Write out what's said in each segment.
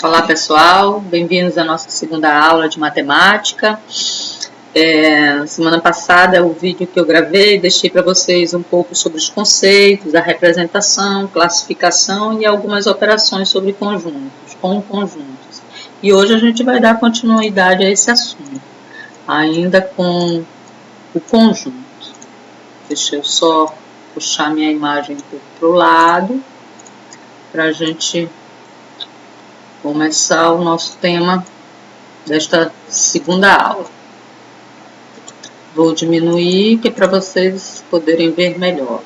Olá pessoal, bem-vindos à nossa segunda aula de matemática. Semana passada o vídeo que eu gravei, deixei para vocês um pouco sobre os conceitos, a representação, classificação e algumas operações sobre conjuntos, com conjuntos. E hoje a gente vai dar continuidade a esse assunto, ainda com o conjunto. Deixa eu só puxar minha imagem para o lado, para a gente começar o nosso tema desta segunda aula. Vou diminuir, que é para vocês poderem ver melhor.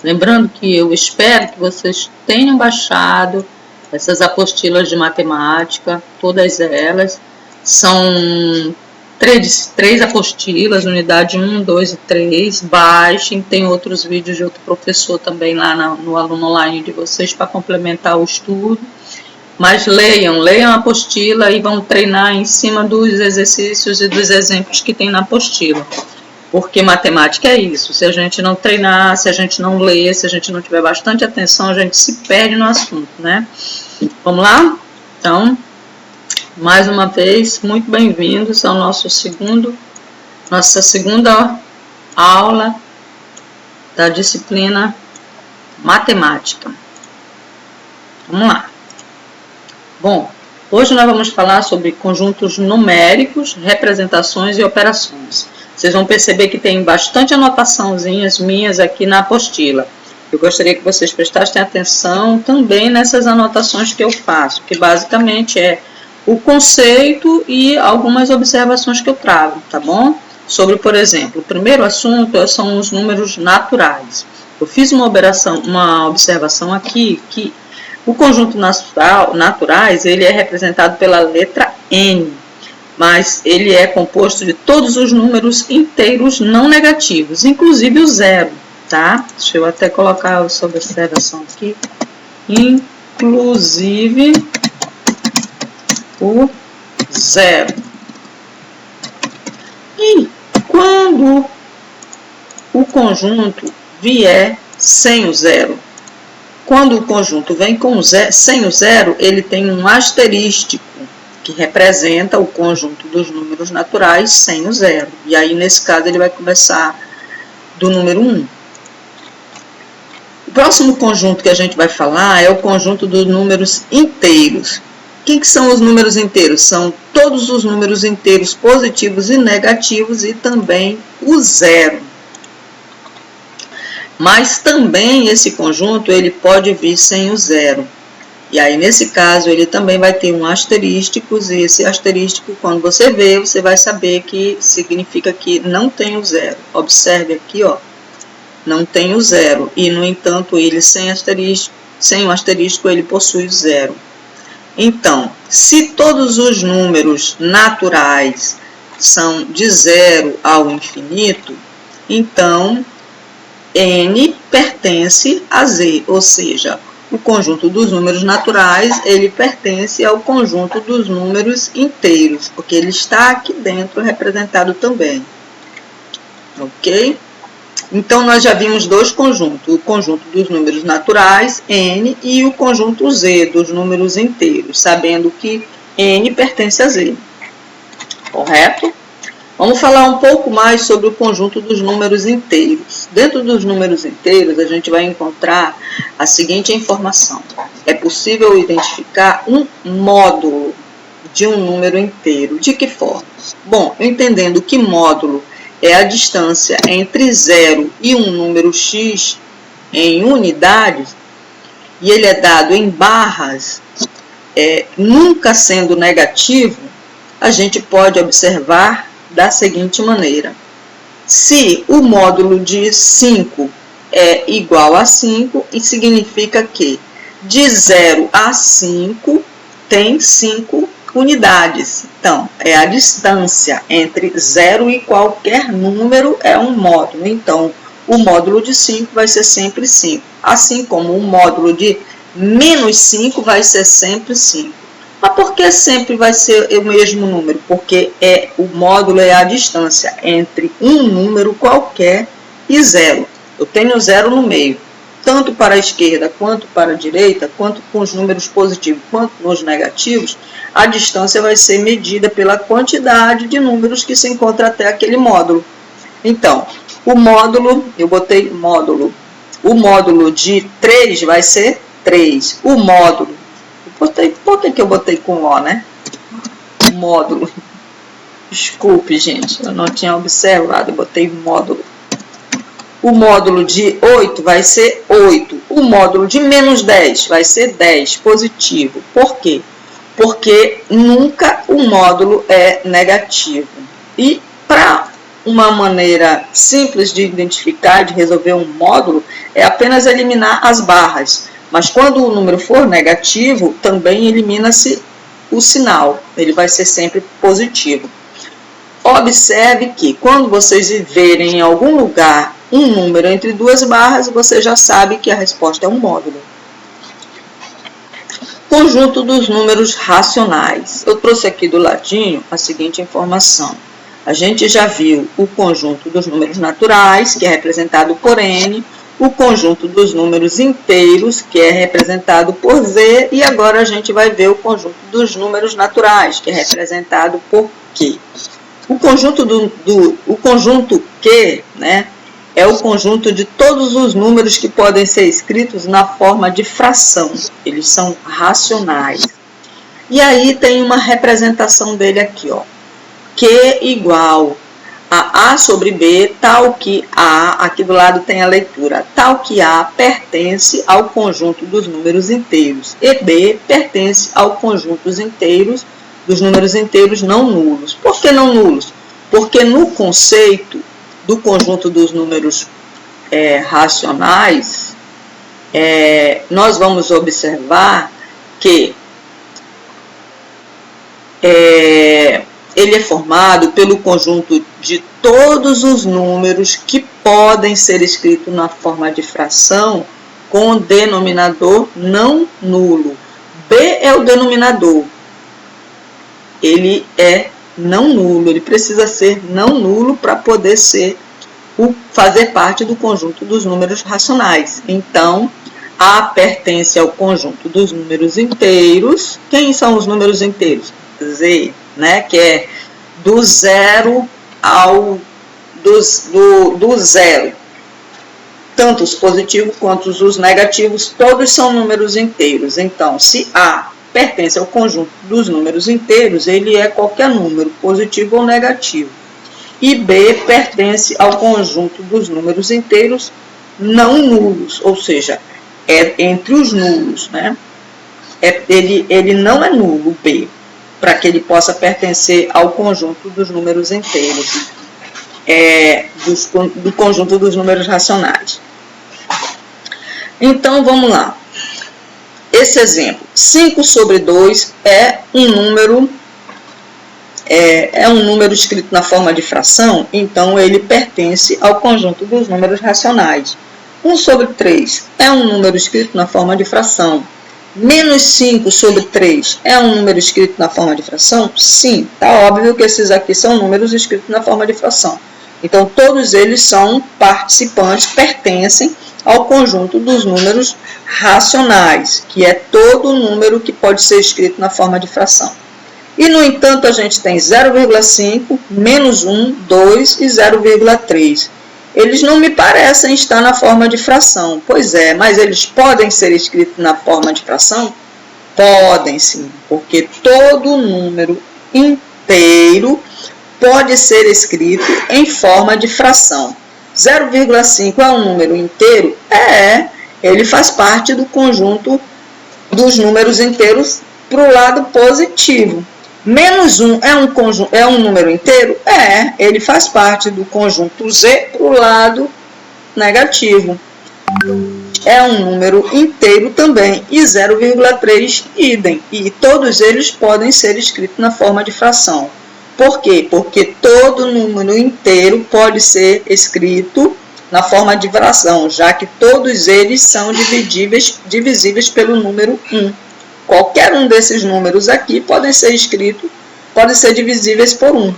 Lembrando que eu espero que vocês tenham baixado essas apostilas de matemática, todas elas. São três apostilas, unidade 1, 2 e 3. Baixem, tem outros vídeos de outro professor também lá no aluno online de vocês para complementar o estudo. Mas leiam a apostila e vão treinar em cima dos exercícios e dos exemplos que tem na apostila. Porque matemática é isso, se a gente não treinar, se a gente não ler, se a gente não tiver bastante atenção, a gente se perde no assunto, né? Vamos lá? Então, mais uma vez, muito bem-vindos ao nossa segunda aula da disciplina matemática. Vamos lá. Bom, hoje nós vamos falar sobre conjuntos numéricos, representações e operações. Vocês vão perceber que tem bastante anotaçãozinhas minhas aqui na apostila. Eu gostaria que vocês prestassem atenção também nessas anotações que eu faço, que basicamente é o conceito e algumas observações que eu trago, tá bom? Sobre, por exemplo, o primeiro assunto são os números naturais. Eu fiz uma observação aqui que o conjunto naturais, ele é representado pela letra N, mas ele é composto de todos os números inteiros não negativos, inclusive o zero, tá? Deixa eu até colocar essa observação aqui. Inclusive o zero. E quando o conjunto vier sem o zero? Quando o conjunto vem sem o zero, ele tem um asterístico, que representa o conjunto dos números naturais sem o zero. E aí, nesse caso, ele vai começar do número 1. O próximo conjunto que a gente vai falar é o conjunto dos números inteiros. O que são os números inteiros? São todos os números inteiros positivos e negativos e também o zero. Mas também esse conjunto ele pode vir sem o zero. E aí, nesse caso, ele também vai ter um asterístico, e esse asterístico, quando você vê, você vai saber que significa que não tem o zero. Observe aqui, ó, não tem o zero. E, no entanto, ele sem o asterístico, ele possui o zero. Então, se todos os números naturais são de 0 ao infinito, então N pertence a Z, ou seja, o conjunto dos números naturais, ele pertence ao conjunto dos números inteiros, porque ele está aqui dentro representado também. Ok? Então, nós já vimos dois conjuntos, o conjunto dos números naturais, N, e o conjunto Z, dos números inteiros, sabendo que N pertence a Z. Correto? Vamos falar um pouco mais sobre o conjunto dos números inteiros. Dentro dos números inteiros, a gente vai encontrar a seguinte informação. É possível identificar um módulo de um número inteiro. De que forma? Bom, entendendo que módulo é a distância entre 0 e um número x em unidades, e ele é dado em barras, nunca sendo negativo, a gente pode observar da seguinte maneira. Se o módulo de 5 é igual a 5, isso significa que de 0 a 5 tem 5 unidades. Então, é a distância entre 0 e qualquer número é um módulo. Então, o módulo de 5 vai ser sempre 5. Assim como o módulo de menos 5 vai ser sempre 5. Mas por que sempre vai ser o mesmo número? Porque o módulo é a distância entre um número qualquer e 0. Eu tenho 0 no meio. tanto para a esquerda quanto para a direita, quanto com os números positivos quanto com os negativos, a distância vai ser medida pela quantidade de números que se encontra até aquele módulo. Então, o módulo, eu botei módulo, o módulo de 3 vai ser 3. O módulo, por que eu botei com O, né? Módulo. Desculpe, gente, eu não tinha observado, eu botei módulo. O módulo de 8 vai ser 8. O módulo de menos 10 vai ser 10, positivo. Por quê? Porque nunca o módulo é negativo. E para uma maneira simples de identificar, de resolver um módulo, é apenas eliminar as barras. Mas quando o número for negativo, também elimina-se o sinal. Ele vai ser sempre positivo. Observe que quando vocês verem em algum lugar um número entre duas barras, você já sabe que a resposta é um módulo. Conjunto dos números racionais. Eu trouxe aqui do ladinho a seguinte informação. A gente já viu o conjunto dos números naturais, que é representado por N, o conjunto dos números inteiros, que é representado por Z, e agora a gente vai ver o conjunto dos números naturais, que é representado por Q. O conjunto Q, né, é o conjunto de todos os números que podem ser escritos na forma de fração. Eles são racionais. E aí tem uma representação dele aqui, ó. Q igual a A sobre B, tal que A, aqui do lado tem a leitura, tal que A pertence ao conjunto dos números inteiros e B pertence ao conjunto dos números inteiros não nulos. Por que não nulos? Porque no conceito do conjunto dos números racionais, nós vamos observar que ele é formado pelo conjunto de todos os números que podem ser escritos na forma de fração com denominador não nulo. B é o denominador. Ele é não nulo, ele precisa ser não nulo para poder fazer parte do conjunto dos números racionais. Então, A pertence ao conjunto dos números inteiros. Quem são os números inteiros? Z, né? Que é do zero ao do zero. Tanto os positivos quanto os negativos, todos são números inteiros. Então, se A pertence ao conjunto dos números inteiros, ele é qualquer número, positivo ou negativo. E B pertence ao conjunto dos números inteiros não nulos, ou seja, é entre os nulos, né? Ele não é nulo, B, para que ele possa pertencer ao conjunto dos números inteiros, do conjunto dos números racionais. Então, vamos lá. Esse exemplo, 5 sobre 2 é um número escrito na forma de fração, então ele pertence ao conjunto dos números racionais. 1 sobre 3 é um número escrito na forma de fração. Menos 5 sobre 3 é um número escrito na forma de fração? Sim, está óbvio que esses aqui são números escritos na forma de fração. Então, todos eles são participantes, pertencem ao conjunto dos números racionais, que é todo número que pode ser escrito na forma de fração. E, no entanto, a gente tem 0,5, menos 1, 2 e 0,3. Eles não me parecem estar na forma de fração. Pois é, mas eles podem ser escritos na forma de fração? Podem sim, porque todo número inteiro pode ser escrito em forma de fração. 0,5 é um número inteiro? Ele faz parte do conjunto dos números inteiros para o lado positivo. Menos 1 é um número inteiro? Ele faz parte do conjunto Z para o lado negativo. É um número inteiro também. E 0,3 idem. E todos eles podem ser escritos na forma de fração. Por quê? Porque todo número inteiro pode ser escrito na forma de fração, já que todos eles são divisíveis pelo número 1. Qualquer um desses números aqui podem ser divisíveis por 1.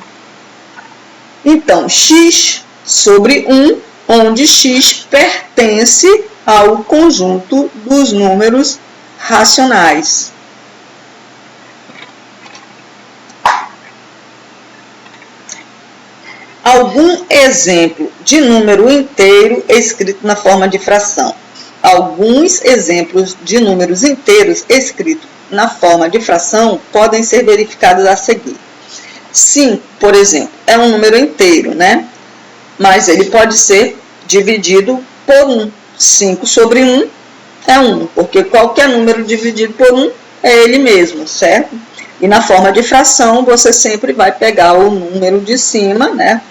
Então, x sobre 1, onde x pertence ao conjunto dos números racionais. Algum exemplo de número inteiro escrito na forma de fração. Alguns exemplos de números inteiros escritos na forma de fração podem ser verificados a seguir. 5, por exemplo, é um número inteiro, né? Mas ele pode ser dividido por 1. 5 sobre 1 é 1, porque qualquer número dividido por 1 é ele mesmo, certo? E na forma de fração, você sempre vai pegar o número de cima, né?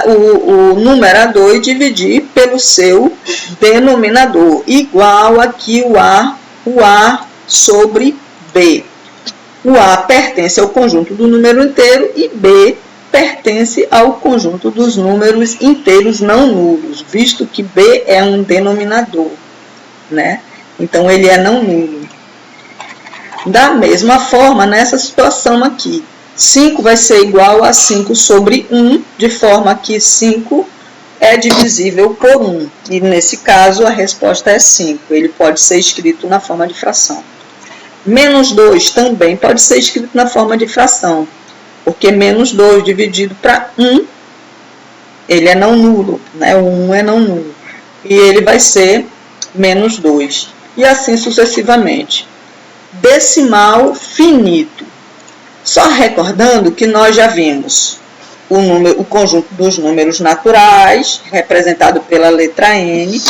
O numerador e dividir pelo seu denominador, igual aqui o A sobre B. O A pertence ao conjunto do número inteiro e B pertence ao conjunto dos números inteiros não nulos, visto que B é um denominador, né? Então, ele é não nulo. Da mesma forma, nessa situação aqui, 5 vai ser igual a 5 sobre 1, de forma que 5 é divisível por 1. E, nesse caso, a resposta é 5. Ele pode ser escrito na forma de fração. Menos 2 também pode ser escrito na forma de fração, porque menos 2 dividido para 1, ele é não nulo, né? O 1 é não nulo. E ele vai ser menos 2. E assim sucessivamente. Decimal finito. Só recordando que nós já vimos o conjunto dos números naturais, representado pela letra N,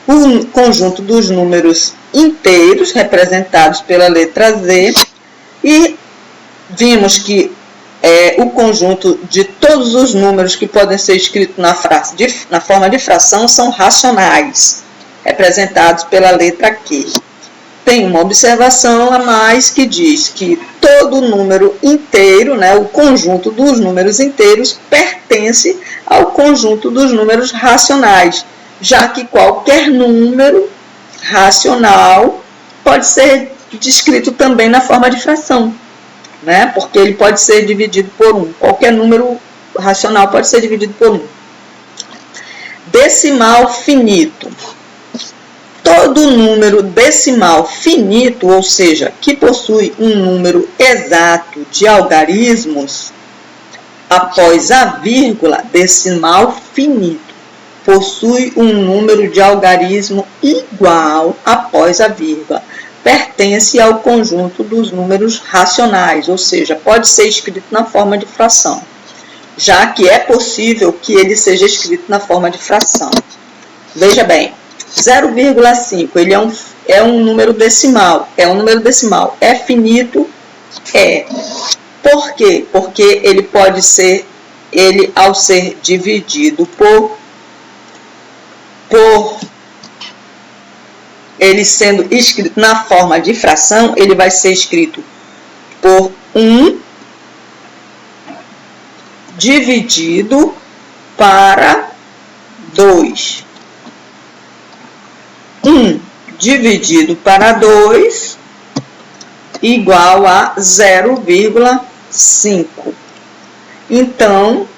o conjunto dos números inteiros, representados pela letra Z, e vimos que o conjunto de todos os números que podem ser escritos na forma de fração são racionais, representados pela letra Q. Tem uma observação a mais que diz que todo número inteiro, né, o conjunto dos números inteiros, pertence ao conjunto dos números racionais, já que qualquer número racional pode ser descrito também na forma de fração, né, porque ele pode ser dividido por 1. Qualquer número racional pode ser dividido por 1. Decimal finito. Todo número decimal finito, ou seja, que possui um número exato de algarismos, após a vírgula, decimal finito, possui um número de algarismo igual após a vírgula, pertence ao conjunto dos números racionais, ou seja, pode ser escrito na forma de fração, já que é possível que ele seja escrito na forma de fração. Veja bem, 0,5, ele é um número decimal. É um número decimal. É finito? É. Por quê? Porque ele pode ser, ao ser dividido por ele sendo escrito na forma de fração, ele vai ser escrito por 1 dividido para 2. 1 dividido para 2 igual a 0,5. Então,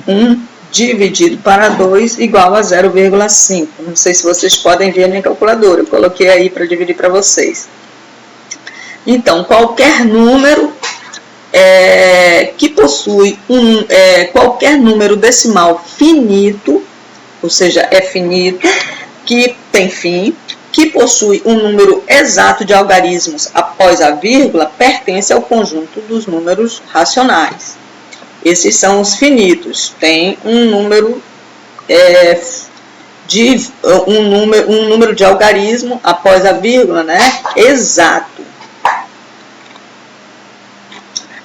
1 dividido para 2 igual a 0,5. Não sei se vocês podem ver a minha calculadora. Eu coloquei aí para dividir para vocês. Então, qualquer número que possui qualquer número decimal finito, ou seja, é finito, que tem fim, que possui um número exato de algarismos após a vírgula, pertence ao conjunto dos números racionais. Esses são os finitos. Tem um número de algarismo após a vírgula, né? Exato.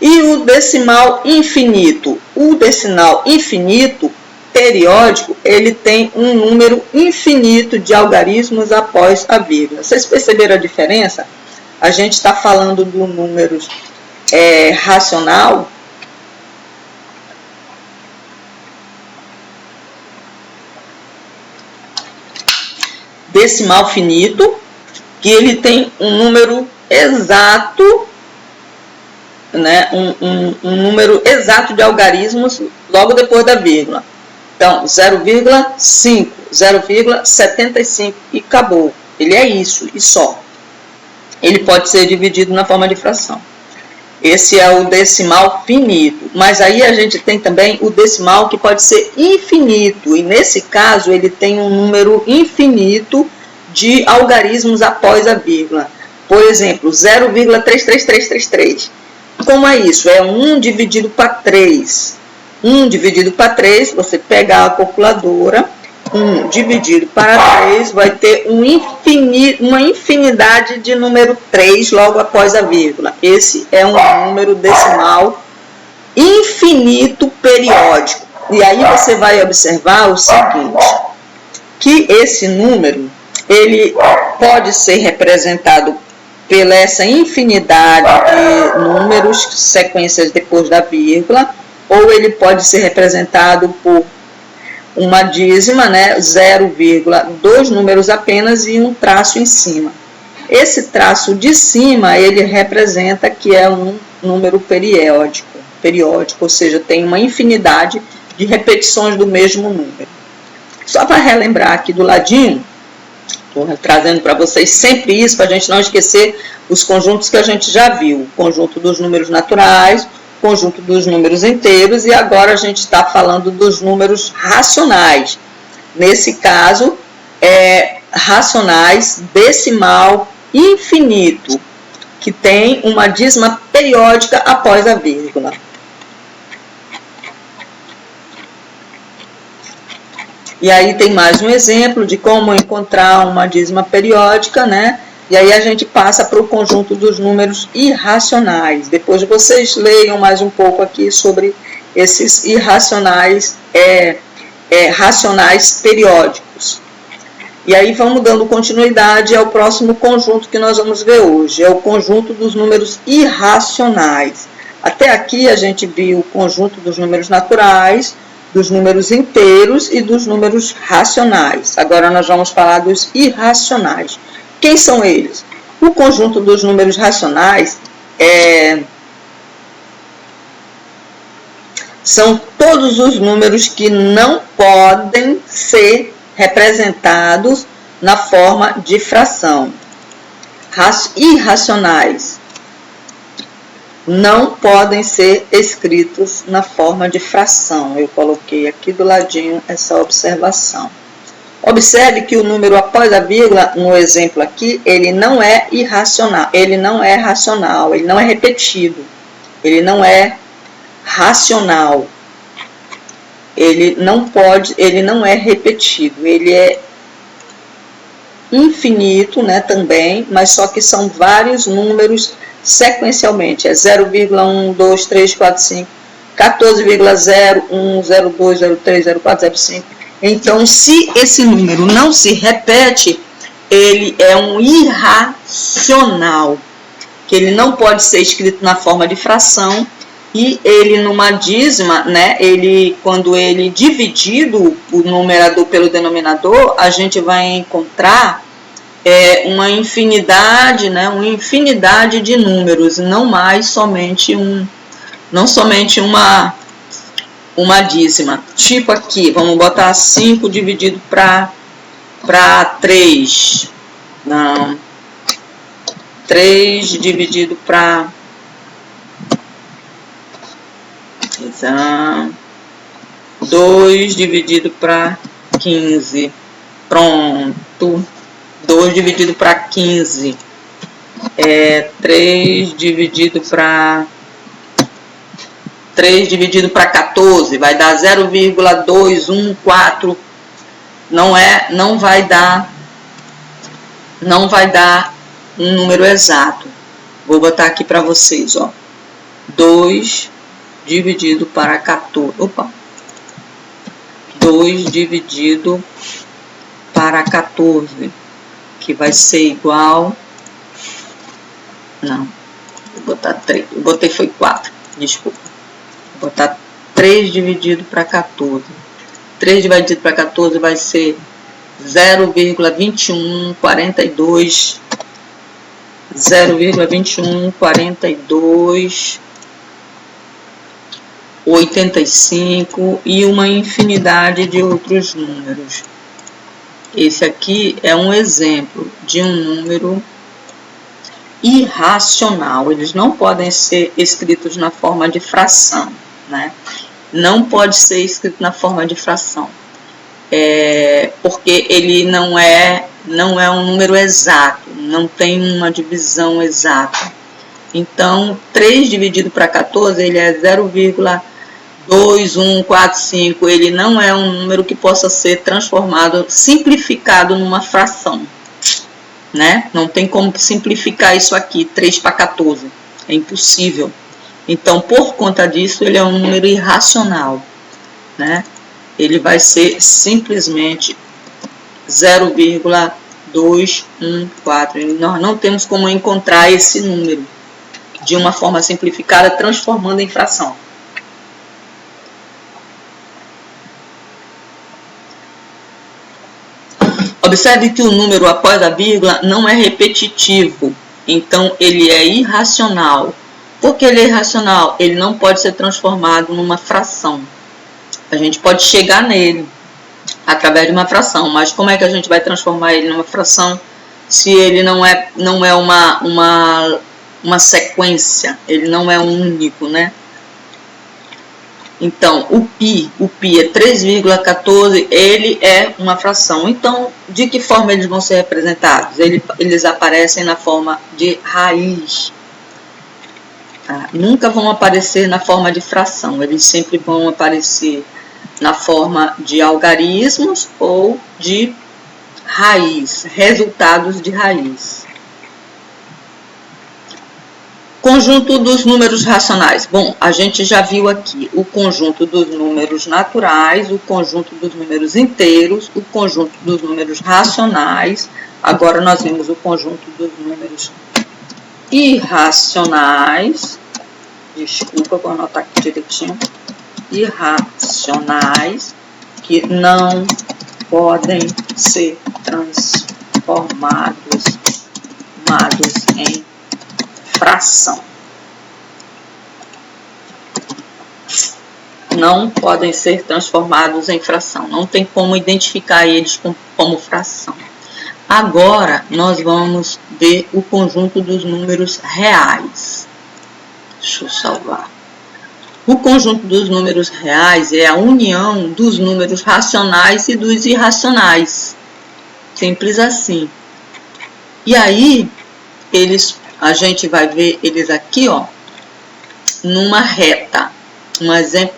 E o decimal infinito? O decimal infinito periódico, ele tem um número infinito de algarismos após a vírgula. Vocês perceberam a diferença? A gente está falando do número racional. Decimal finito, que ele tem um número exato, né? Um número exato de algarismos logo depois da vírgula. Então, 0,5, 0,75 e acabou. Ele é isso e só. Ele pode ser dividido na forma de fração. Esse é o decimal finito. Mas aí a gente tem também o decimal que pode ser infinito. E nesse caso ele tem um número infinito de algarismos após a vírgula. Por exemplo, 0,33333. Como é isso? É 1 dividido para 3. 1 dividido para 3, você pega a calculadora, 1 dividido para 3 vai ter uma infinidade de número 3 logo após a vírgula. Esse é um número decimal infinito periódico. E aí você vai observar o seguinte, que esse número, ele pode ser representado pela essa infinidade de números, sequências depois da vírgula, ou ele pode ser representado por uma dízima, né, 0,2 números apenas e um traço em cima. Esse traço de cima, ele representa que é um número periódico, ou seja, tem uma infinidade de repetições do mesmo número. Só para relembrar aqui do ladinho, estou trazendo para vocês sempre isso, para a gente não esquecer os conjuntos que a gente já viu. O conjunto dos números naturais, conjunto dos números inteiros, e agora a gente está falando dos números racionais. Nesse caso, racionais decimal infinito, que tem uma dízima periódica após a vírgula. E aí tem mais um exemplo de como encontrar uma dízima periódica, né? E aí a gente passa para o conjunto dos números irracionais. Depois vocês leiam mais um pouco aqui sobre esses irracionais, racionais periódicos. E aí vamos dando continuidade ao próximo conjunto que nós vamos ver hoje. É o conjunto dos números irracionais. Até aqui a gente viu o conjunto dos números naturais, dos números inteiros e dos números racionais. Agora nós vamos falar dos irracionais. Quem são eles? O conjunto dos números racionais são todos os números que não podem ser representados na forma de fração. Irracionais não podem ser escritos na forma de fração. Eu coloquei aqui do ladinho essa observação. Observe que o número após a vírgula, no exemplo aqui, ele não é irracional, ele não é racional, ele não é repetido, ele não é racional, ele não é repetido, ele é infinito, né, também, mas só que são vários números sequencialmente, é 0,1, 2, 3, 4, 5, 14,0, 1, 0, 2, 0, 3, 0, 4, 0, 5. Então, se esse número não se repete, ele é um irracional, que ele não pode ser escrito na forma de fração, e ele numa dízima, né, quando ele dividido o numerador pelo denominador, a gente vai encontrar uma infinidade, né, uma infinidade de números, não somente uma dízima. Tipo aqui, vamos botar 5 dividido para 3. Não. 3 dividido para 2 dividido para 15. Pronto. 2 dividido para 15. 3 dividido para 14 vai dar 0,214. Não vai dar um número exato. Vou botar aqui para vocês, ó. 2 dividido para 14. Opa. 2 dividido para 14, que vai ser igual. Não. Vou botar 3. Eu botei foi 4. Desculpa. Vou botar 3 dividido para 14. 3 dividido para 14 vai ser 0,2142. 0,2142. 85 e uma infinidade de outros números. Esse aqui é um exemplo de um número irracional. Eles não podem ser escritos na forma de fração, né? Não pode ser escrito na forma de fração, porque ele não é um número exato, não tem uma divisão exata. Então, 3 dividido para 14, ele é 0,2145, ele não é um número que possa ser transformado, simplificado numa fração, né? Não tem como simplificar isso aqui, 3 para 14, é impossível. Então, por conta disso, ele é um número irracional, né? Ele vai ser simplesmente 0,214. Nós não temos como encontrar esse número de uma forma simplificada, transformando em fração. Observe que o número após a vírgula não é repetitivo, então ele é irracional. Por que ele é irracional? Ele não pode ser transformado numa fração. A gente pode chegar nele através de uma fração, mas como é que a gente vai transformar ele numa fração se ele não é uma sequência, ele não é único, né? Então, o pi é 3,14, ele é uma fração. Então, de que forma eles vão ser representados? Eles aparecem na forma de raiz. Nunca vão aparecer na forma de fração, eles sempre vão aparecer na forma de algarismos ou de raiz, resultados de raiz. Conjunto dos números racionais. Bom, a gente já viu aqui o conjunto dos números naturais, o conjunto dos números inteiros, o conjunto dos números racionais. Agora nós vimos o conjunto dos números irracionais. Desculpa, vou anotar aqui direitinho. Irracionais, que não podem ser transformados em fração. Não podem ser transformados em fração. Não tem como identificar eles como fração. Agora, nós vamos ver o conjunto dos números reais. Deixa eu salvar. O conjunto dos números reais é a união dos números racionais e dos irracionais. Simples assim. E aí, a gente vai ver eles aqui, ó, numa reta.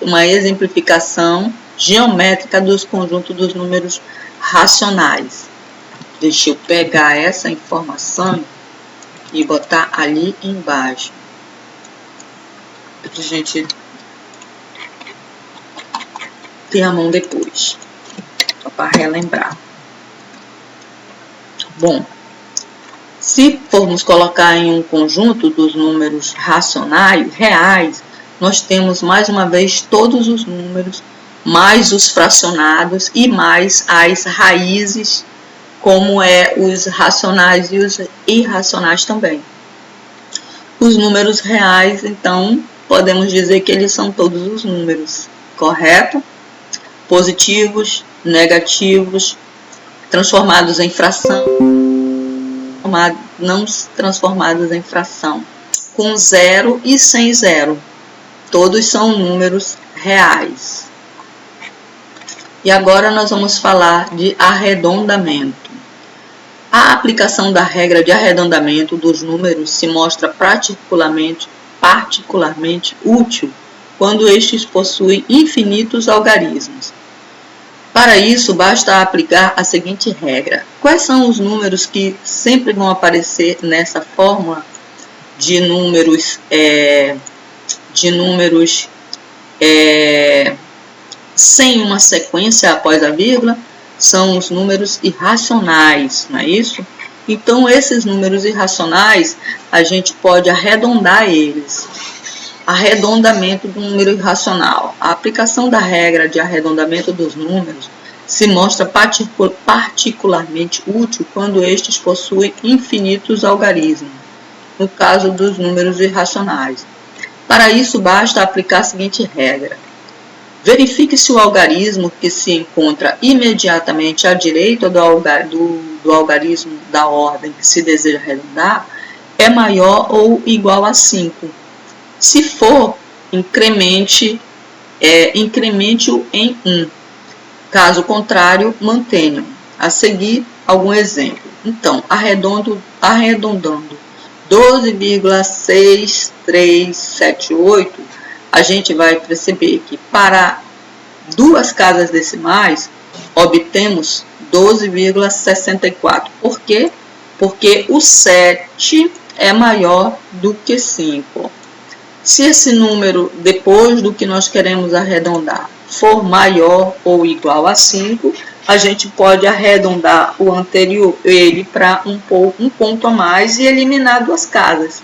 Uma exemplificação geométrica dos conjuntos dos números racionais. Deixa eu pegar essa informação e botar ali embaixo. Para a gente ter a mão depois. Só para relembrar. Bom, se formos colocar em um conjunto dos números racionais, reais, nós temos mais uma vez todos os números, mais os fracionados e mais as raízes, como os racionais e os irracionais também. Os números reais, então, podemos dizer que eles são todos os números, correto? Positivos, negativos, transformados em fração, não transformados em fração, com zero e sem zero. Todos são números reais. E agora nós vamos falar de arredondamento. A aplicação da regra de arredondamento dos números se mostra particularmente útil quando estes possuem infinitos algarismos. Para isso, basta aplicar a seguinte regra. Quais são os números que sempre vão aparecer nessa fórmula de números sem uma sequência após a vírgula? São os números irracionais, não é isso? Então, esses números irracionais, a gente pode arredondar eles. Arredondamento do número irracional. A aplicação da regra de arredondamento dos números se mostra particularmente útil quando estes possuem infinitos algarismos, no caso dos números irracionais. Para isso, basta aplicar a seguinte regra. Verifique se o algarismo que se encontra imediatamente à direita do algarismo da ordem que se deseja arredondar é maior ou igual a 5. Se for, incremente-o em 1. Caso contrário, mantenha-o. A seguir, algum exemplo. Então, arredondando 12,6378, a gente vai perceber que para duas casas decimais, obtemos 12,64. Por quê? Porque o 7 é maior do que 5. Se esse número, depois do que nós queremos arredondar, for maior ou igual a 5, a gente pode arredondar o anterior, ele para um ponto a mais e eliminar duas casas.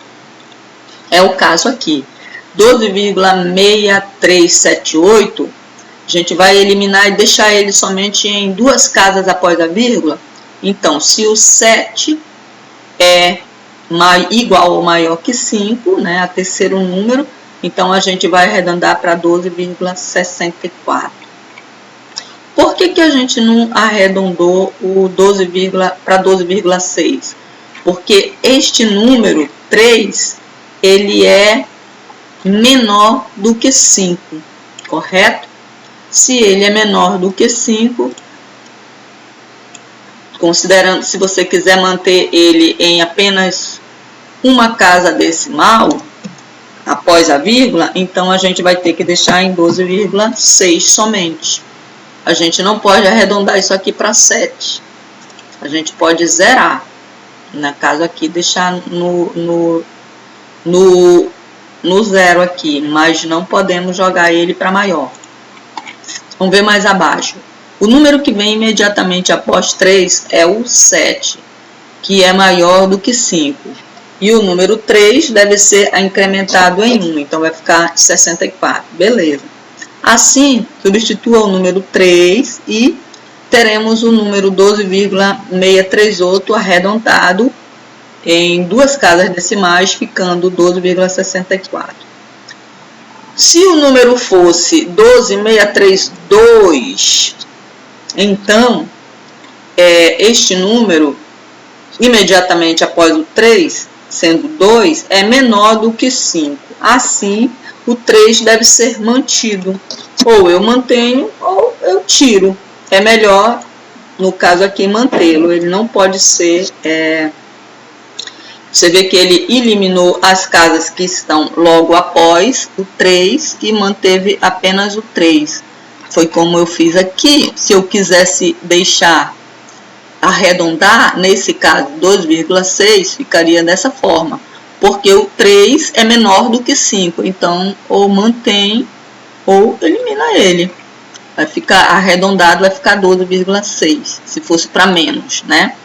É o caso aqui. 12,6378, a gente vai eliminar e deixar ele somente em duas casas após a vírgula. Então, se o 7 é igual ou maior que 5, né, a terceiro número, então a gente vai arredondar para 12,64. Por que a gente não arredondou o 12 para 12,6? Porque este número 3, ele é menor do que 5, correto? Se ele é menor do que 5, considerando, se você quiser manter ele em apenas uma casa decimal, após a vírgula, então a gente vai ter que deixar em 12,6 somente. A gente não pode arredondar isso aqui para 7. A gente pode zerar. No caso aqui, deixar no zero aqui, mas não podemos jogar ele para maior. Vamos ver mais abaixo. O número que vem imediatamente após 3 é o 7, que é maior do que 5. E o número 3 deve ser incrementado em 1, então vai ficar 64. Beleza. Assim, substitua o número 3 e teremos o número 12,638 arredondado em duas casas decimais, ficando 12,64. Se o número fosse 12,632, então, este número, imediatamente após o 3, sendo 2, é menor do que 5. Assim, o 3 deve ser mantido. Ou eu mantenho, ou eu tiro. É melhor, no caso aqui, mantê-lo. Ele não pode ser... Você vê que ele eliminou as casas que estão logo após o 3 e manteve apenas o 3. Foi como eu fiz aqui. Se eu quisesse deixar arredondar, nesse caso 2,6, ficaria dessa forma. Porque o 3 é menor do que 5. Então, ou mantém ou elimina ele. Vai ficar arredondado, vai ficar 12,6. Se fosse para menos, né?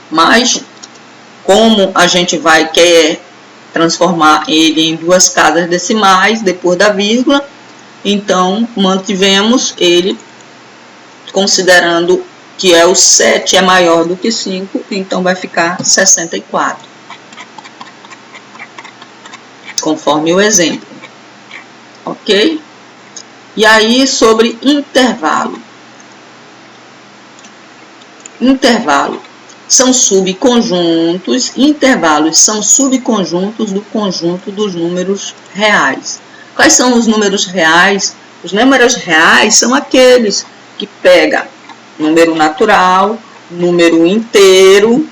Mas, como a gente quer transformar ele em duas casas decimais depois da vírgula, então mantivemos ele considerando que o 7 é maior do que 5, então vai ficar 64. Conforme o exemplo. Ok? E aí, sobre intervalo. Intervalo são subconjuntos, intervalos são subconjuntos do conjunto dos números reais. Quais são os números reais? Os números reais são aqueles que pega número natural, número inteiro,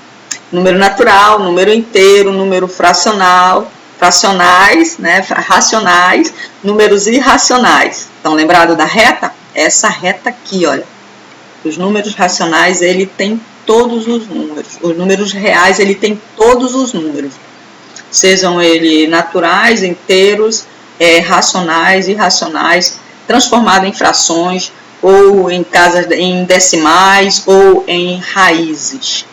número natural, número inteiro, número fracional, fracionais, né, racionais, números irracionais. Estão lembrados da reta? Essa reta aqui, olha. Os números racionais, ele tem todos os números. Os números reais, ele tem todos os números. Sejam eles naturais, inteiros, racionais, irracionais, transformados em frações, ou em decimais, ou em raízes.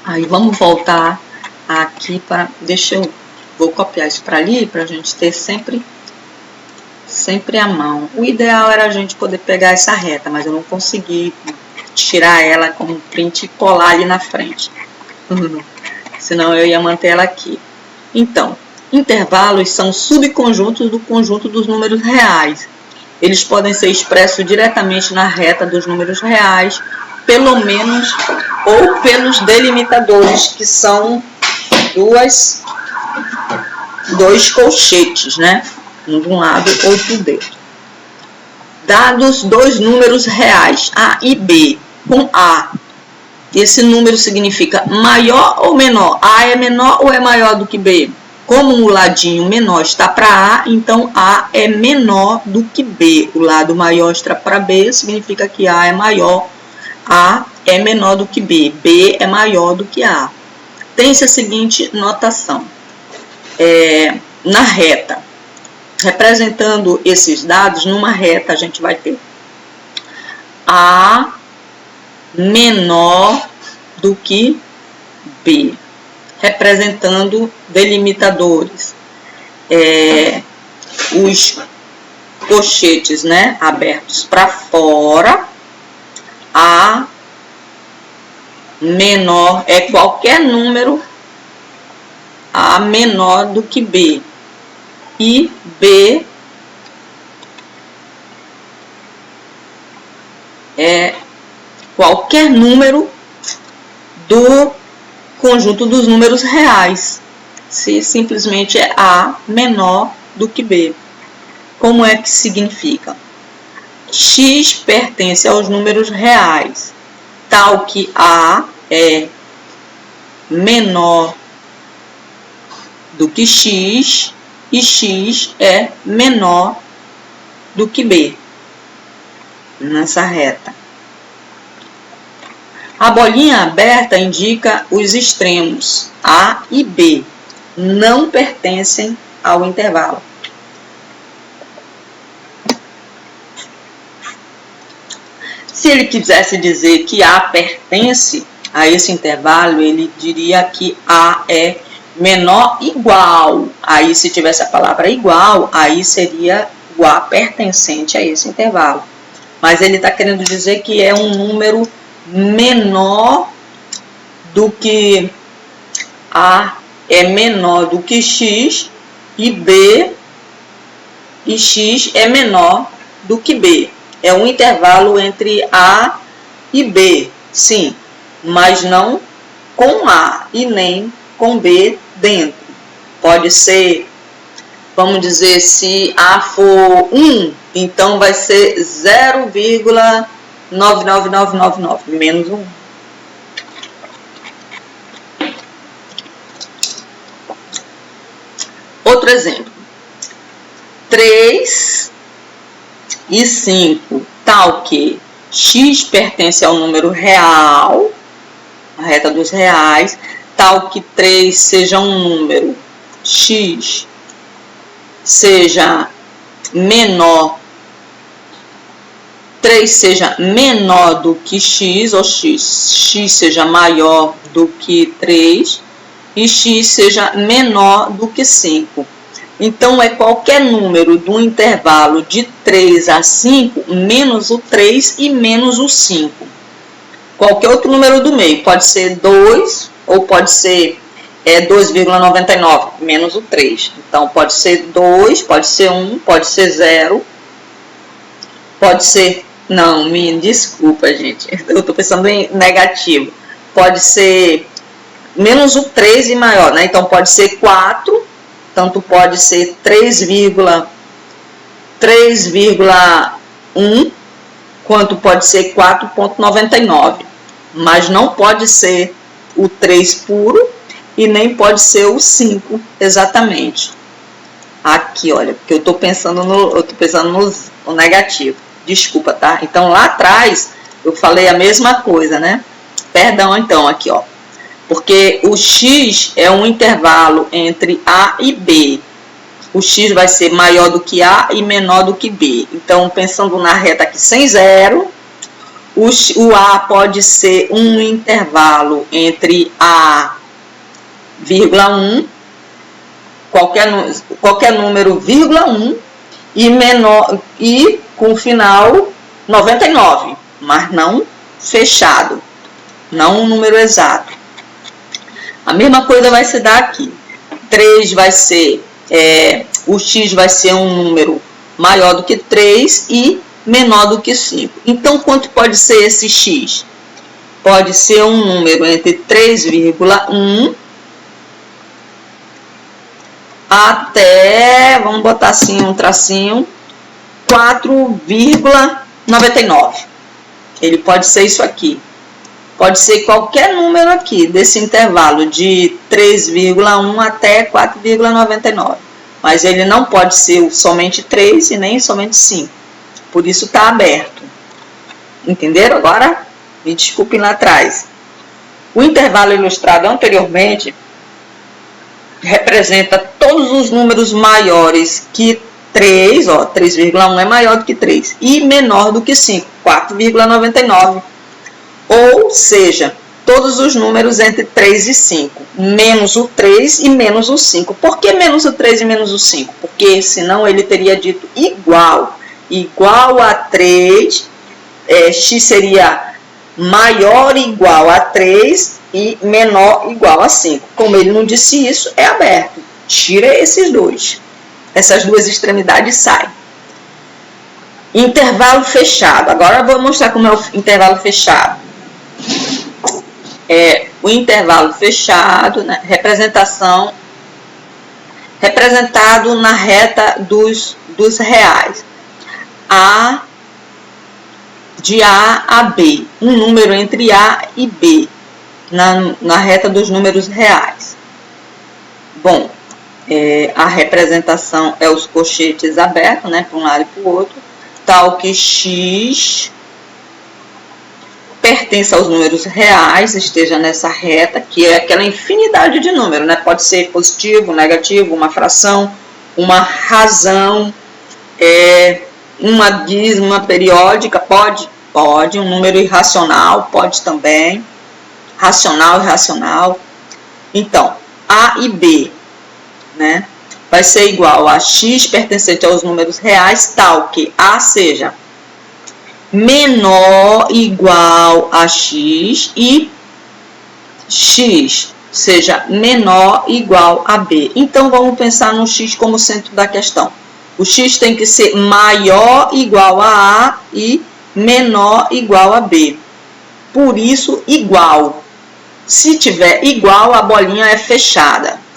Aí vamos voltar aqui para... Vou copiar isso para ali, para a gente ter sempre à mão. O ideal era a gente poder pegar essa reta, mas eu não consegui tirar ela como print e colar ali na frente. Senão eu ia manter ela aqui. Então, intervalos são subconjuntos do conjunto dos números reais. eles podem ser expressos diretamente na reta dos números reais, pelo menos, ou pelos delimitadores, que são dois colchetes, né? Um de um lado, outro do outro. Dados dois números reais, A e B, com A, esse número significa maior ou menor? A é menor ou é maior do que B? Como o ladinho menor está para A, então A é menor do que B. O lado maior está para B, significa que A é maior. A é menor do que B. B é maior do que A. Tem-se a seguinte notação. Na reta, representando esses dados, numa reta a gente vai ter A menor do que B, representando delimitadores, os colchetes, né, abertos para fora. A menor é qualquer número A menor do que B, e B é qualquer número do conjunto dos números reais, se simplesmente é A menor do que B. Como é que significa? X pertence aos números reais, tal que A é menor do que X e X é menor do que B, nessa reta. A bolinha aberta indica os extremos, A e B, não pertencem ao intervalo. Se ele quisesse dizer que A pertence a esse intervalo, ele diria que A é menor igual. Aí, se tivesse a palavra igual, aí seria o A pertencente a esse intervalo. Mas ele está querendo dizer que é um número menor do que A é menor do que X e B e X é menor do que B. É um intervalo entre A e B, sim, mas não com A e nem com B dentro. Pode ser, vamos dizer, se A for 1, então vai ser 0,99999, menos 1. Outro exemplo. 3 e 5, tal que X pertence ao número real, a reta dos reais, tal que 3 seja um número, X seja menor, 3 seja menor do que X, ou X seja maior do que 3, e X seja menor do que 5. Então, é qualquer número do intervalo de 3 a 5, menos o 3 e menos o 5. Qualquer outro número do meio, pode ser 2, ou pode ser 2,99, menos o 3. Então, pode ser 2, pode ser 1, pode ser 0, pode ser... Não, me desculpa, gente, eu estou pensando em negativo. Pode ser menos o 3 e maior, né? Então, pode ser 4, tanto pode ser 3,1, quanto pode ser 4,99. Mas não pode ser o 3 puro e nem pode ser o 5 exatamente. Aqui, olha, porque eu estou pensando no negativo. Desculpa, tá? Então, lá atrás, eu falei a mesma coisa, né? Perdão, então, aqui, ó. Porque o X é um intervalo entre A e B. O X vai ser maior do que A e menor do que B. Então, pensando na reta aqui sem zero, o A pode ser um intervalo entre A, 1, qualquer número, 1, e menor, e com final 99, mas não fechado, não um número exato. A mesma coisa vai se dar aqui. 3 vai ser, o X vai ser um número maior do que 3 e menor do que 5. Então, quanto pode ser esse x? Pode ser um número entre 3,1 até, vamos botar assim um tracinho, 4,99. Ele pode ser isso aqui. Pode ser qualquer número aqui, desse intervalo de 3,1 até 4,99. Mas ele não pode ser somente 3 e nem somente 5. Por isso está aberto. Entenderam agora? Me desculpem lá atrás. O intervalo ilustrado anteriormente representa todos os números maiores que 3, ó, 3,1 é maior do que 3, e menor do que 5, 4,99. Ou seja, todos os números entre 3 e 5, menos o 3 e menos o 5. Por que menos o 3 e menos o 5? Porque senão ele teria dito igual. Igual a 3, x seria maior ou igual a 3 e menor ou igual a 5. Como ele não disse isso, é aberto. Tira esses dois. Essas duas extremidades saem. Intervalo fechado. Agora eu vou mostrar como é o intervalo fechado. O intervalo fechado, né, representado na reta dos reais. De A a B. Um número entre A e B. Na reta dos números reais. Bom, a representação é os colchetes abertos, né, para um lado e para o outro, tal que x pertence aos números reais, esteja nessa reta, que é aquela infinidade de números, né? Pode ser positivo, negativo, uma fração, uma razão, uma dízima periódica, pode, um número irracional, pode também, racional, irracional. Então, A e B, né, vai ser igual a x pertencente aos números reais, tal que A seja menor igual a x e x seja menor igual a b. Então, vamos pensar no x como centro da questão. O x tem que ser maior igual a A e menor igual a B. Por isso, igual. Se tiver igual, a bolinha é fechada.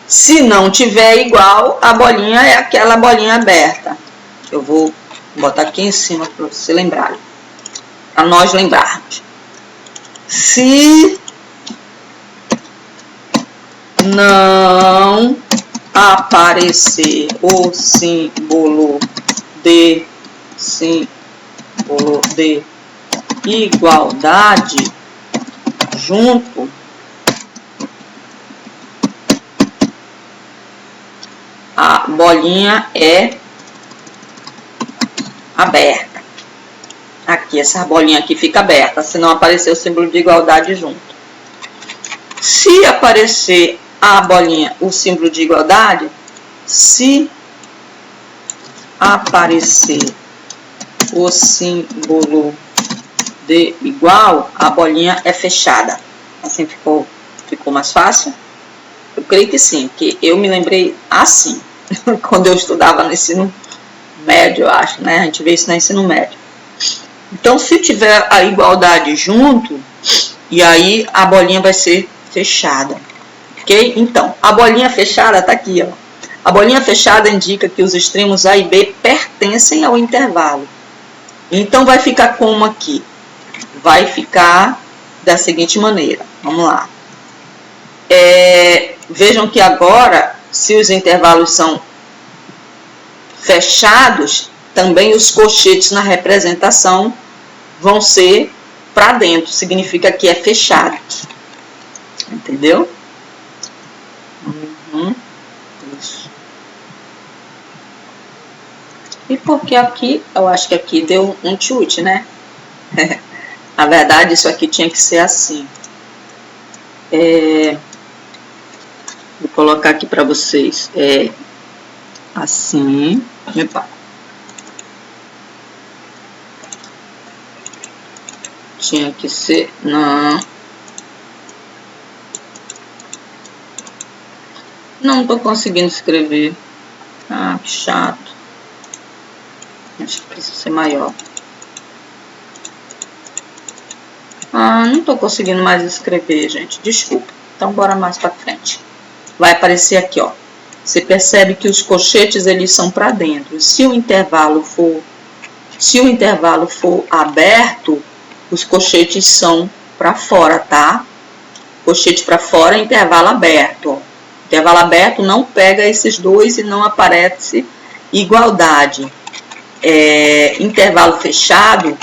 Se não tiver igual, a bolinha é aquela bolinha aberta. Eu vou botar aqui em cima para você lembrar. Para nós lembrarmos. Se não aparecer o símbolo de igualdade junto, a bolinha é aberta. Aqui, essa bolinha aqui fica aberta, se não aparecer o símbolo de igualdade junto. Se aparecer a bolinha, o símbolo de igualdade, se aparecer o símbolo de igual, a bolinha é fechada. Assim ficou mais fácil? Eu creio que sim, porque eu me lembrei assim, quando eu estudava no ensino médio, eu acho, né? A gente vê isso no ensino médio. Então, se tiver a igualdade junto, e aí a bolinha vai ser fechada. Ok? Então, a bolinha fechada está aqui, ó. A bolinha fechada indica que os extremos A e B pertencem ao intervalo. Então, vai ficar como aqui? Vai ficar da seguinte maneira. Vamos lá. Vejam que agora, se os intervalos são fechados, também os colchetes na representação vão ser para dentro. Significa que é fechado. Entendeu? Isso. E porque aqui, eu acho que aqui deu um chute, né? Na verdade, isso aqui tinha que ser assim. Vou colocar aqui para vocês. Assim. Epa. Tinha que ser... Não tô conseguindo escrever. Ah, que chato. Acho que precisa ser maior. Ah, não tô conseguindo mais escrever, gente. Desculpa. Então, bora mais pra frente. Vai aparecer aqui, ó. Você percebe que os colchetes, eles são para dentro. Se o intervalo for aberto, os colchetes são para fora, tá? Colchete para fora, intervalo aberto, ó. Intervalo aberto não pega esses dois e não aparece igualdade. Intervalo fechado,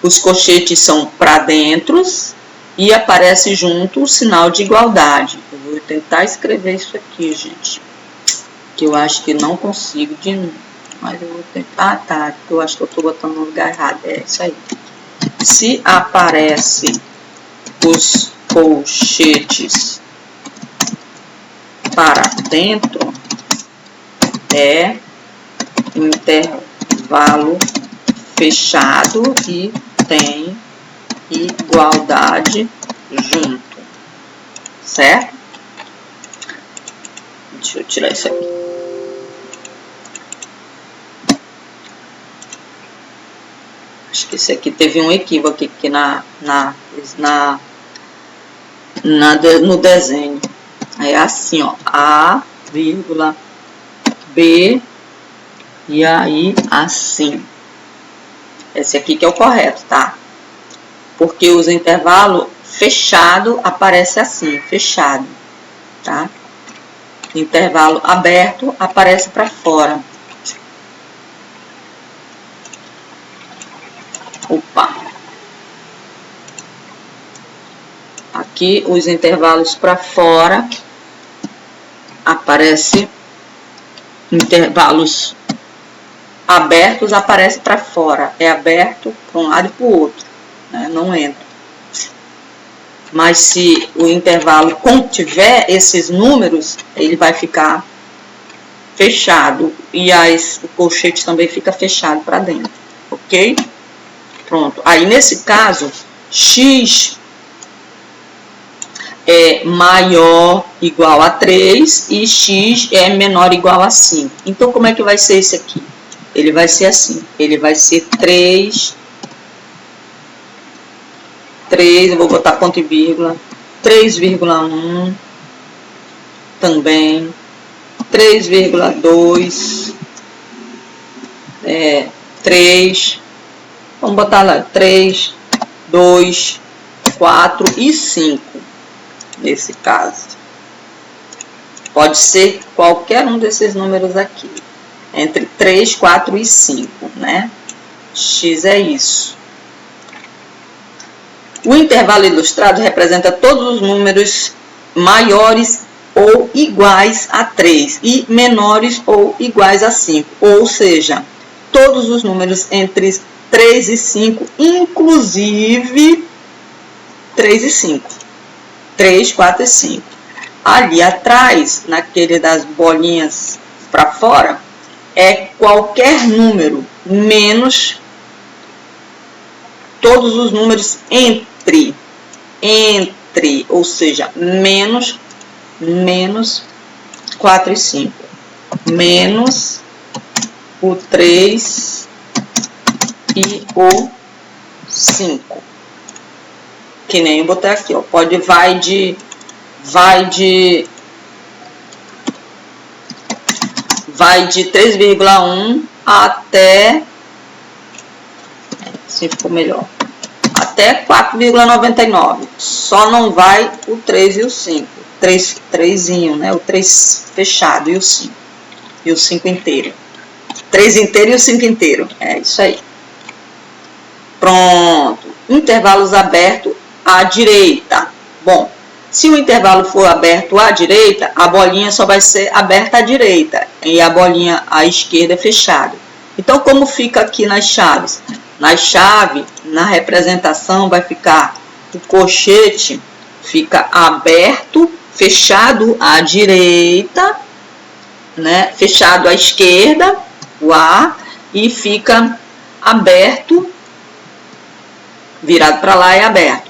os colchetes são para dentro e aparece junto o sinal de igualdade. Eu vou tentar escrever isso aqui, gente, que eu acho que não consigo de novo, mas eu vou tentar. Ah, tá, eu acho que eu estou botando no lugar errado. É isso aí. Se aparece os colchetes para dentro, é intervalo fechado e tem igualdade junto, certo? Deixa eu tirar isso aqui. Acho que esse aqui teve um equívoco aqui no desenho. É assim, ó, A, vírgula, B, e aí assim. Esse aqui que é o correto, tá? Porque os intervalos fechado aparece assim, fechado, tá? Intervalo aberto aparece para fora. Opa! Aqui os intervalos para fora aparece, intervalos abertos aparece para fora. É aberto para um lado e para o outro, né? Não entra. Mas se o intervalo contiver esses números, ele vai ficar fechado. E o colchete também fica fechado para dentro. Ok? Pronto. Aí, nesse caso, x é maior igual a 3 e x é menor igual a 5. Então, como é que vai ser esse aqui? Ele vai ser assim. Ele vai ser 3, eu vou botar ponto e vírgula, 3,1 também, 3,2, 3, vamos botar lá, 3, 2, 4 e 5, nesse caso. Pode ser qualquer um desses números aqui, entre 3, 4 e 5, né? X é isso. O intervalo ilustrado representa todos os números maiores ou iguais a 3 e menores ou iguais a 5. Ou seja, todos os números entre 3 e 5, inclusive 3 e 5. 3, 4 e 5. Ali atrás, naquele das bolinhas para fora, é qualquer número menos todos os números entre, ou seja, menos 4 e 5, menos o 3 e o 5. Que nem eu botei aqui, ó. Vai de 3,1 até, assim ficou melhor, até 4,99. Só não vai o 3 e o 5. 3zinho, né? O 3 fechado e o 5. E o 5 inteiro. 3 inteiro e o 5 inteiro. É isso aí. Pronto. Intervalos abertos à direita. Bom, se o intervalo for aberto à direita, a bolinha só vai ser aberta à direita e a bolinha à esquerda é fechada. Então, como fica aqui nas chaves? Na chave, na representação, vai ficar o colchete, fica aberto, fechado à direita, né? Fechado à esquerda, o A, e fica aberto virado para lá é aberto.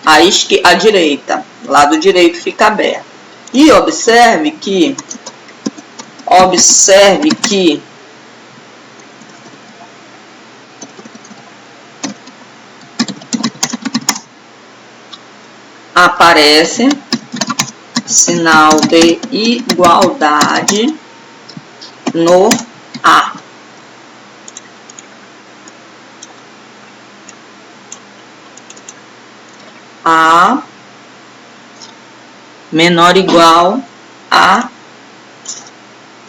A direita, lado direito fica aberto. E observe que aparece sinal de igualdade no A. A menor ou igual a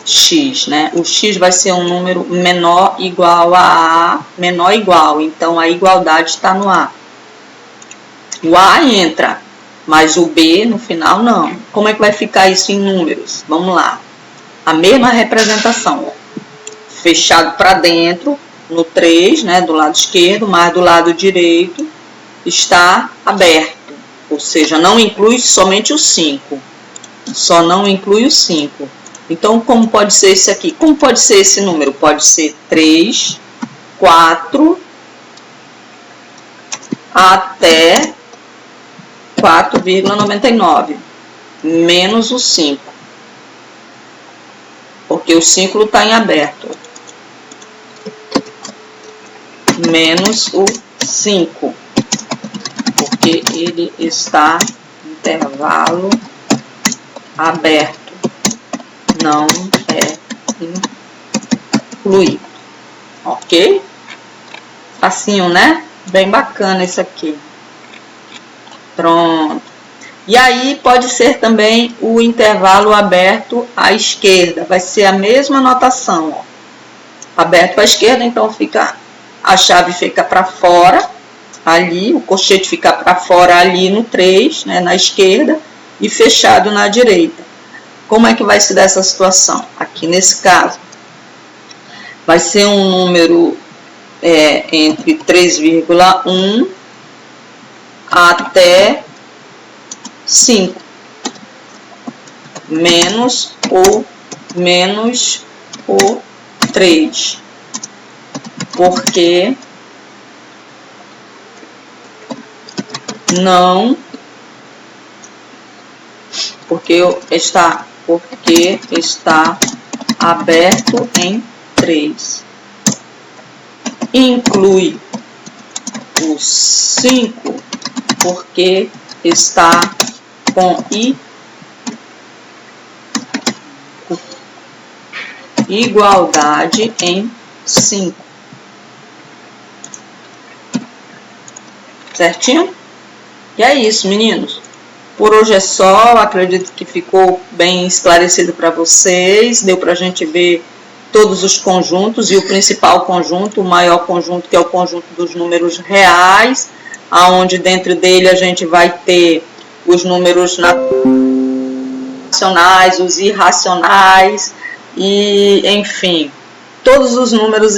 x, né? O x vai ser um número menor igual a A, menor igual, então a igualdade está no A. O A entra, mas o B no final não. Como é que vai ficar isso em números? Vamos lá. A mesma representação, ó. Fechado para dentro, no 3, né, do lado esquerdo, mas do lado direito está aberto. Ou seja, não inclui somente o 5. Só não inclui o 5. Então, como pode ser esse aqui? Como pode ser esse número? Pode ser 3, 4, até 4,99, menos o 5. Porque o 5 está em aberto. Menos o 5. Porque ele está em intervalo aberto. Não é incluído. Ok? Facinho, né? Bem bacana isso aqui. Pronto. E aí pode ser também o intervalo aberto à esquerda. Vai ser a mesma notação, ó. Aberto para a esquerda, então a chave fica para fora, ali, o colchete fica para fora ali no 3, né, na esquerda, e fechado na direita. Como é que vai se dar essa situação? Aqui nesse caso, vai ser um número entre 3,1 até 5, menos o 3, porque está aberto em 3. Inclui o 5 porque está com igualdade em 5. Certinho? E é isso, meninos. Por hoje é só. Acredito que ficou bem esclarecido para vocês. Deu para a gente ver todos os conjuntos e o principal conjunto, o maior conjunto, que é o conjunto dos números reais, aonde dentro dele a gente vai ter os números racionais, os irracionais e, enfim, todos os números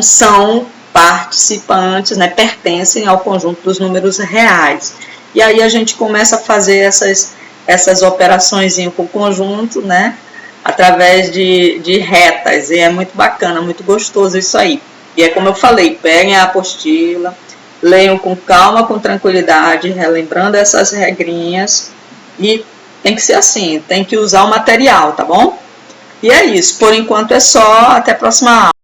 são participantes, né, pertencem ao conjunto dos números reais. E aí a gente começa a fazer essas operações com o conjunto, né, através de retas, e é muito bacana, muito gostoso isso aí. E é como eu falei, peguem a apostila, leiam com calma, com tranquilidade, relembrando essas regrinhas, e tem que ser assim, tem que usar o material, tá bom? E é isso, por enquanto é só, até a próxima aula.